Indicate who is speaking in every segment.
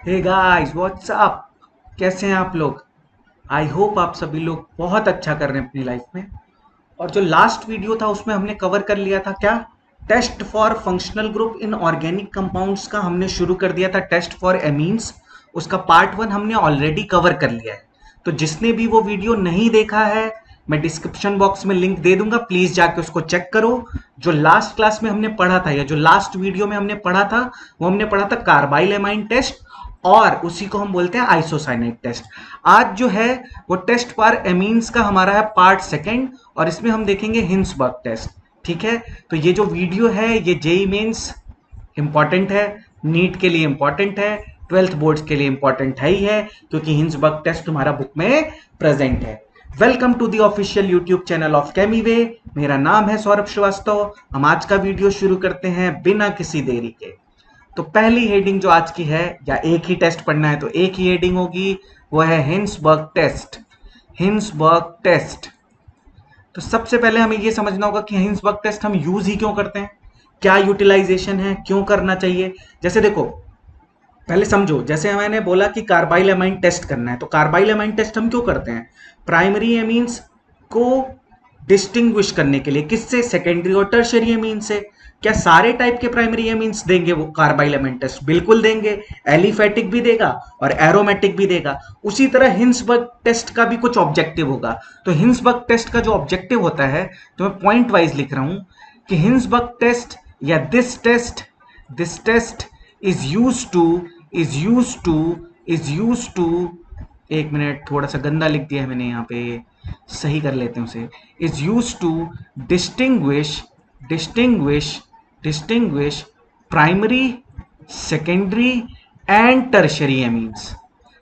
Speaker 1: Hey guys what's up. कैसे हैं आप लोग? आई होप आप सभी लोग बहुत अच्छा कर रहे हैं अपनी लाइफ में। और जो लास्ट वीडियो था उसमें हमने कवर कर लिया था क्या? Test for functional group in organic compounds का हमने शुरू कर दिया था, टेस्ट फॉर एमीन्स। उसका पार्ट 1 हमने ऑलरेडी कवर कर लिया है। तो जिसने भी वो वीडियो नहीं देखा है, मैं डिस्क्रिप्शन बॉक्स में लिंक दे दूंगा, प्लीज जाके उसको चेक करो। जो लास्ट क्लास में हमने पढ़ा था या जो लास्ट वीडियो में हमने पढ़ा था, वो हमने पढ़ा था कार्बाइल एमाइन टेस्ट, और उसी को हम बोलते हैं आइसोसाइनाइड टेस्ट। आज जो है वो टेस्ट फॉर एमीन्स का हमारा है पार्ट 2, और इसमें हम देखेंगे हिंसबर्ग टेस्ट। ठीक है, तो ये जो वीडियो है ये जेई मेंस इंपॉर्टेंट है, नीट के लिए इंपॉर्टेंट है, 12th बोर्ड्स के लिए इंपॉर्टेंट है ही है, क्योंकि हिंसबर्ग टेस्ट तुम्हारा बुक में प्रेजेंट है। Welcome to the official YouTube channel of Chemiway. मेरा नाम है सौरभ श्रीवास्तव। हम आज का वीडियो शुरू करते हैं बिना किसी देरी के। तो पहली हेडिंग जो आज की है, या एक ही टेस्ट पढ़ना है तो एक ही हेडिंग होगी, वो है हिंसबर्ग टेस्ट। Hinsberg test. तो सबसे पहले हमें यह समझना होगा कि हिंसबर्ग टेस्ट हम यूज ही क्यों करते हैं, क्या यूटिलाइजेशन है, क्यों करना चाहिए। जैसे देखो, पहले समझो, जैसे मैंने बोला कि कार्बाइल एमाइन टेस्ट करना है, तो कार्बाइल एमाइन टेस्ट हम क्यों करते हैं? प्राइमरी एमीन्स को डिस्टिंग्विश करने के लिए। किससे? सेकेंडरी और टर्शियरी एमीन से। क्या सारे टाइप के प्राइमरी एमीन्स देंगे वो कार्बाइल एमाइन टेस्ट? बिल्कुल देंगे। एलिफेटिक भी देगा और एरोमेटिक भी देगा। उसी तरह हिंसबर्ग टेस्ट का भी कुछ ऑब्जेक्टिव होगा। तो हिंसबर्ग टेस्ट का जो ऑब्जेक्टिव होता है, तो मैं पॉइंट वाइज लिख रहा हूं कि हिंसबर्ग टेस्ट या this test is use to एक मिनट, थोड़ा सा गंदा लिख दिया है मैंने, यहाँ पे सही कर लेते हैं उसे। Is use to distinguish distinguish distinguish primary, secondary and tertiary amines.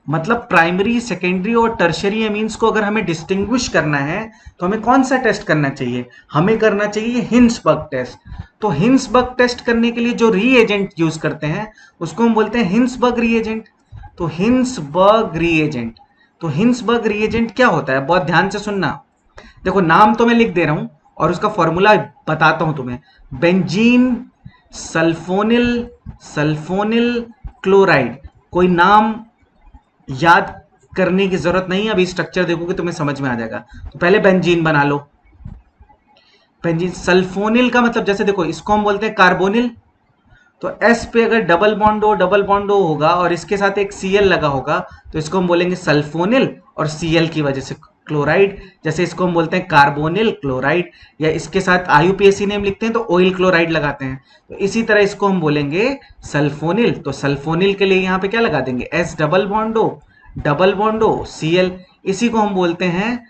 Speaker 1: मतलब प्राइमरी, सेकेंडरी और टर्शरी एमीन्स को अगर हमें डिस्टिंग्विश करना है तो हमें कौन सा टेस्ट करना चाहिए? हमें करना चाहिए हिंसबर्ग टेस्ट। तो हिंसबर्ग टेस्ट करने के लिए जो रीएजेंट यूज करते हैं उसको हम बोलते हैं हिंसबर्ग रीएजेंट। तो हिंसबर्ग रीएजेंट, तो हिंसबर्ग रीएजेंट क्या होता है, बहुत ध्यान से सुनना। देखो, नाम तो मैं लिख दे रहा हूं और उसका फॉर्मूला बताता हूं तुम्हें। Benzene sulphonyl sulphonyl chloride. कोई नाम याद करने की जरूरत नहीं है, अभी स्ट्रक्चर देखोगे तुम्हें समझ में आ जाएगा। तो पहले बेंजीन बना लो। बेंजीन सल्फोनिल का मतलब, जैसे देखो, इसको हम बोलते हैं कार्बोनिल। तो एस पे अगर डबल बॉन्ड ओ होगा और इसके साथ एक सीएल लगा होगा, तो इसको हम बोलेंगे सल्फोनिल, और सीएल की वजह से क्लोराइड। जैसे इसको हम बोलते हैं कार्बोनिल क्लोराइड, या इसके साथ आईयूपीएसी नेम लिखते हैं तो ऑयल क्लोराइड लगाते हैं। तो इसी तरह इसको हम बोलेंगे सल्फोनिल। तो सल्फोनिल के लिए यहाँ पे क्या लगा देंगे? S double bond O Cl. इसी को हम बोलते हैं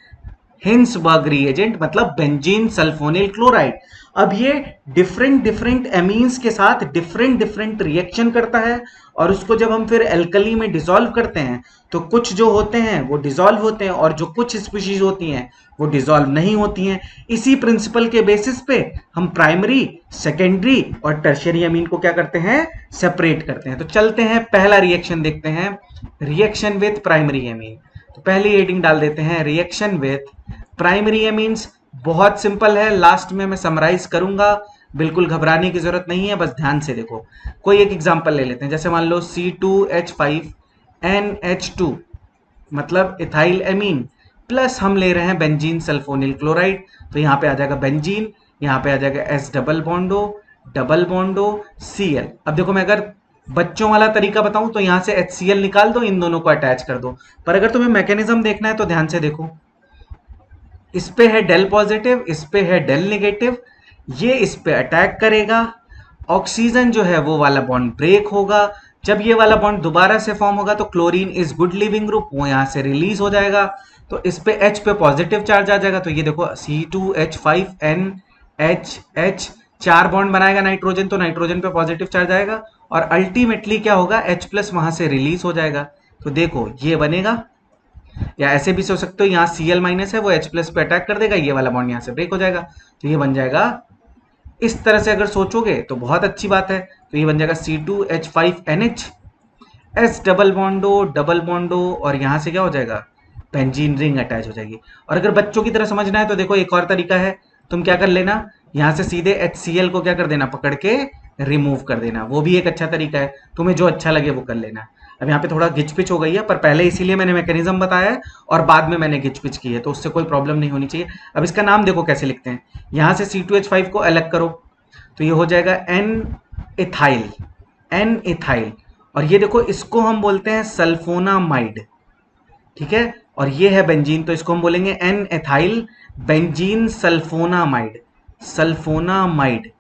Speaker 1: हिंसबर्ग रिएजेंट, मतलब बेंजीन सल्फोनिल क्लोराइड। अब ये डिफरेंट डिफरेंट एमीन्स के साथ डिफरेंट डिफरेंट रिएक्शन करता है, और उसको जब हम फिर एल्कली में डिसॉल्व करते हैं तो कुछ जो होते हैं वो डिसॉल्व होते हैं, और जो कुछ स्पीशीज होती हैं वो डिसॉल्व नहीं होती हैं। इसी प्रिंसिपल के बेसिस पे हम प्राइमरी, सेकेंडरी और टर्शियरी एमीन को क्या करते हैं? सेपरेट करते हैं। तो चलते हैं, पहला रिएक्शन देखते हैं, रिएक्शन विथ प्राइमरी एमीन। तो पहली हेडिंग डाल देते हैं, रिएक्शन विथ प्राइमरी एमीन्स। बहुत सिंपल है, लास्ट में मैं समराइज करूंगा, बिल्कुल घबराने की जरूरत नहीं है, बस ध्यान से देखो। कोई एक एग्जांपल ले लेते हैं, जैसे मान लो C2H5NH2, मतलब इथाइल एमीन, प्लस हम ले रहे हैं बेंजीन सल्फोनिल क्लोराइड। तो यहाँ पे आ जाएगा बेंजीन, यहाँ पे आ जाएगा एस डबल बॉन्डो Cl। अब देखो, मैं अगर बच्चों वाला तरीका बताऊं तो यहां से HCl निकाल दो, इन दोनों को अटैच कर दो। पर अगर तुम्हें मैकेनिज्म देखना है तो ध्यान से देखो, इस पे है डेल पॉजिटिव, इस पे है डेल नेगेटिव, ये इस पे अटैक करेगा, ऑक्सीजन जो है वो वाला बॉन्ड ब्रेक होगा। जब ये वाला बॉन्ड दोबारा से फॉर्म होगा तो chlorine is good leaving group, वो यहां से रिलीज हो जाएगा। तो इस पे H पे पॉजिटिव चार्ज आ जाएगा। तो ये देखो, C2H5NHH, 4 बॉन्ड बनाएगा नाइट्रोजन, तो नाइट्रोजन पे पॉजिटिव चार्ज आएगा, और अल्टीमेटली क्या होगा? H प्लस वहां से रिलीज हो जाएगा। तो देखो, ये बनेगा, या ऐसे भी सोच सकते हो, यहाँ Cl माइनस है वो H प्लस पे अटैक कर देगा, ये वाला बॉन्ड यहाँ से ब्रेक हो जाएगा, तो ये बन जाएगा। इस तरह से अगर सोचोगे तो बहुत अच्छी बात है। तो ये बन जाएगा C2H5NH, S डबल बॉन्डो, और यहाँ से क्या हो जाएगा? बेंजीन रिंग अटैच हो जाएगी। और अगर बच्चों की तरह समझना है तो देखो, एक और तरीका है, तुम क्या कर लेना, यहाँ से सीधे HCl को क्या कर देना? पकड़ के रिमूव कर देना। वो भी एक अच्छा तरीका है, तुम्हें जो अच्छा लगे वो कर लेना। अब यहाँ पे थोड़ा घिच पिच हो गई है, पर पहले इसीलिए मैंने मैकेनिज्म बताया है और बाद में मैंने घिच पिच की है, तो उससे कोई प्रॉब्लम नहीं होनी चाहिए। अब इसका नाम देखो कैसे लिखते हैं, यहाँ से C2H5 को अलग करो तो ये हो जाएगा N इथाइल, N इथाइल। और ये देखो इसको हम बोलते हैं सल्फोनामाइड, ठीक है, और ये है बेंजीन, तो इसको हम बोलेंगे N ethyl benzene sulphonamide, sulphonamide.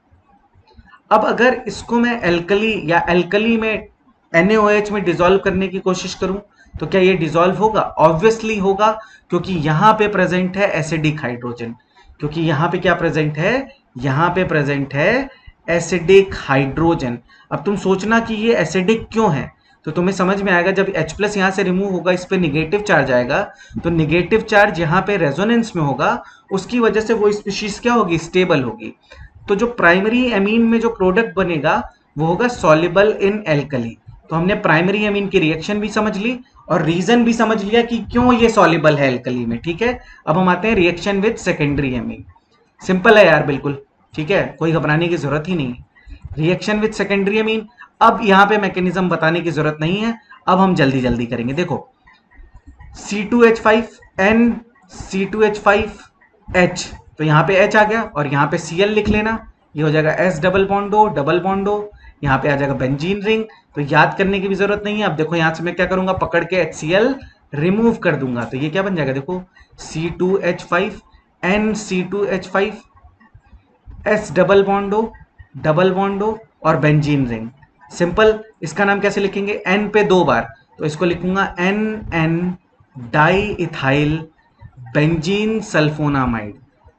Speaker 1: अब अगर इसको मैं एल्कली या एल्कली में NaOH में डिसॉल्व करने की कोशिश करूं तो क्या ये डिसॉल्व होगा? ऑब्वियसली होगा, क्योंकि यहां पे प्रेजेंट है एसिडिक हाइड्रोजन, क्योंकि यहां पे क्या प्रेजेंट है, यहां पे प्रेजेंट है एसिडिक हाइड्रोजन। अब तुम सोचना कि ये एसिडिक क्यों है, तो तुम्हें समझ में आएगा जब H+ यहां से रिमूव होगा, इस पे निगेटिव चार्ज आएगा, तो निगेटिव चार्ज यहां पे रेजोनेंस में होगा, उसकी वजह से वो स्पीशीज क्या होगी, स्टेबल होगी। तो जो प्राइमरी एमीन में जो प्रोडक्ट बनेगा वो होगा सॉल्युबल इन एल्कली। तो हमने प्राइमरी एमीन की रिएक्शन भी समझ ली और रीजन भी समझ लिया कि क्यों ये सॉल्युबल है एल्कली में, ठीक है। अब हम आते हैं reaction with secondary amine. Simple है यार, बिल्कुल ठीक है, कोई घबराने की जरूरत ही नहीं है। रिएक्शन विद सेकेंडरी एमीन, अब यहां पे मैकेनिज्म बताने की जरूरत नहीं है, अब हम जल्दी जल्दी करेंगे। देखो C2H5 N C2H5H, तो यहाँ पे H आ गया और यहाँ पे Cl लिख लेना, ये हो जाएगा S डबल बॉन्डो डबल बॉन्डो, यहाँ पे आ जाएगा बेंजीन रिंग, तो याद करने की भी जरूरत नहीं है। अब देखो यहाँ से मैं क्या करूंगा, पकड़ के HCl रिमूव कर दूंगा, तो ये क्या बन जाएगा, देखो C2H5 N C2H5 S double बॉन्डो और बेंजीन रिंग। सिंपल, इसका नाम कैसे लिखेंगे, N पे 2 बार, तो इसको लिखूंगा NN di ethyl benzene sulphonamide,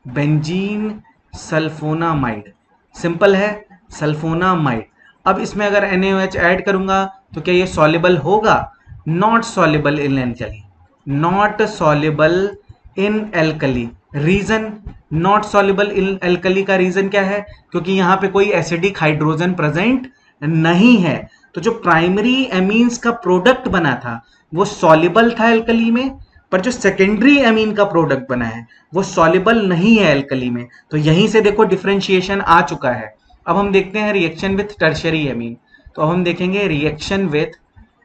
Speaker 1: benzene sulphonamide. Simple है, सल्फोनामाइड। अब इसमें अगर NaOH ऐड करूंगा तो क्या ये सॉल्युबल होगा? Not soluble in alkali, not soluble in alkali. Reason, not soluble in alkali का रीजन क्या है, क्योंकि यहाँ पे कोई एसिडिक हाइड्रोजन प्रेजेंट नहीं है। तो जो प्राइमरी एमीन्स का प्रोडक्ट बना था वो सॉल्युबल था एल्कली में, पर जो सेकेंडरी एमीन का प्रोडक्ट बना है वो सॉल्युबल नहीं है एल्कली में। तो यहीं से देखो डिफरेंशिएशन आ चुका है। अब हम देखते हैं रिएक्शन विथ टर्शरी एमीन। तो अब हम देखेंगे रिएक्शन विथ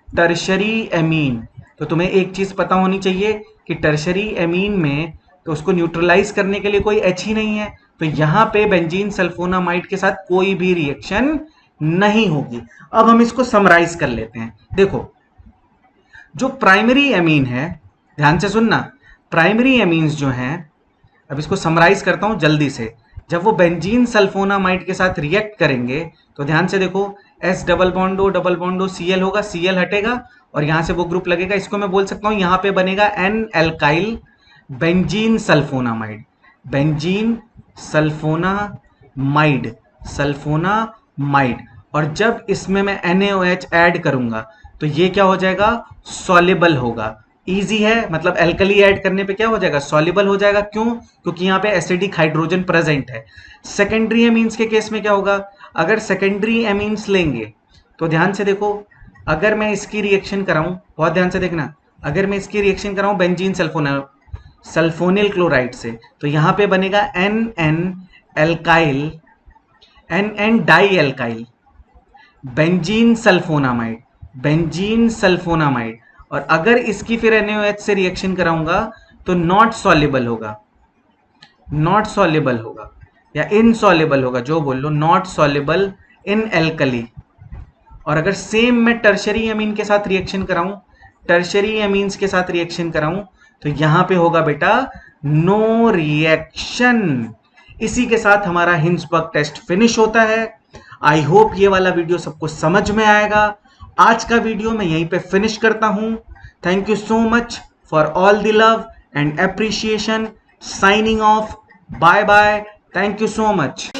Speaker 1: टर्शरी एमीन। तो तुम्हें एक चीज पता होनी चाहिए कि टर्शरी एमीन में तो उसको न्यूट्रलाइज करने के लिए कोई H ही नहीं है, तो यहां पे बेंजीन सल्फोनामाइड के साथ कोई भी रिएक्शन नहीं होगी। अब हम इसको समराइज कर लेते हैं। देखो जो प्राइमरी एमीन है, ध्यान से सुनना, प्राइमरी एमीन्स जो हैं, अब इसको समराइज करता हूं जल्दी से। जब वो बेंजीन सल्फोनामाइड के साथ रिएक्ट करेंगे तो ध्यान से देखो, S डबल बॉन्डो Cl होगा, Cl हटेगा और यहां से वो ग्रुप लगेगा, इसको मैं बोल सकता हूं यहां पे बनेगा N alkyl benzene sulphonamide, benzene sulphonamide, sulphonamide. और जब इसमें मैं NaOH ऐड करूंगा तो ये क्या हो जाएगा, सॉल्युबल होगा। इजी है, मतलब एल्कली ऐड करने पे क्या हो जाएगा, सॉल्युबल हो जाएगा। क्यों? क्योंकि यहाँ पे एसिडिक हाइड्रोजन प्रेजेंट है। सेकेंडरी एमीन्स के केस में क्या होगा, अगर सेकेंडरी एमीन्स लेंगे तो ध्यान से देखो, अगर मैं इसकी रिएक्शन कराऊं, बहुत ध्यान से देखना, अगर मैं इसकी रिएक्शन कराऊं बेंजीन सल्फोनिल क्लोराइड से, तो यहाँ पे बनेगा NN alkyl, NN di alkyl benzene sulphonamide, benzene sulphonamide. और अगर इसकी फिर NaOH से रिएक्शन कराऊंगा तो नॉट सॉल्युबल होगा, नॉट सॉल्युबल होगा या इनसॉल्युबल होगा, जो बोल लो, नॉट सॉल्युबल इन एल्कली। और अगर सेम मैं टर्शरी एमीन के साथ रिएक्शन कराऊं, टर्शरी एमीन्स के साथ रिएक्शन कराऊं, तो यहां पे होगा बेटा नो रिएक्शन। इसी के साथ हमारा हिंसबर्ग टेस्ट फिनिश होता है। आई होप ये वाला वीडियो सबको समझ में आएगा। आज का वीडियो मैं यहीं पे फिनिश करता हूं। Thank you so much for all the love and appreciation. Signing off, bye bye, thank you so much.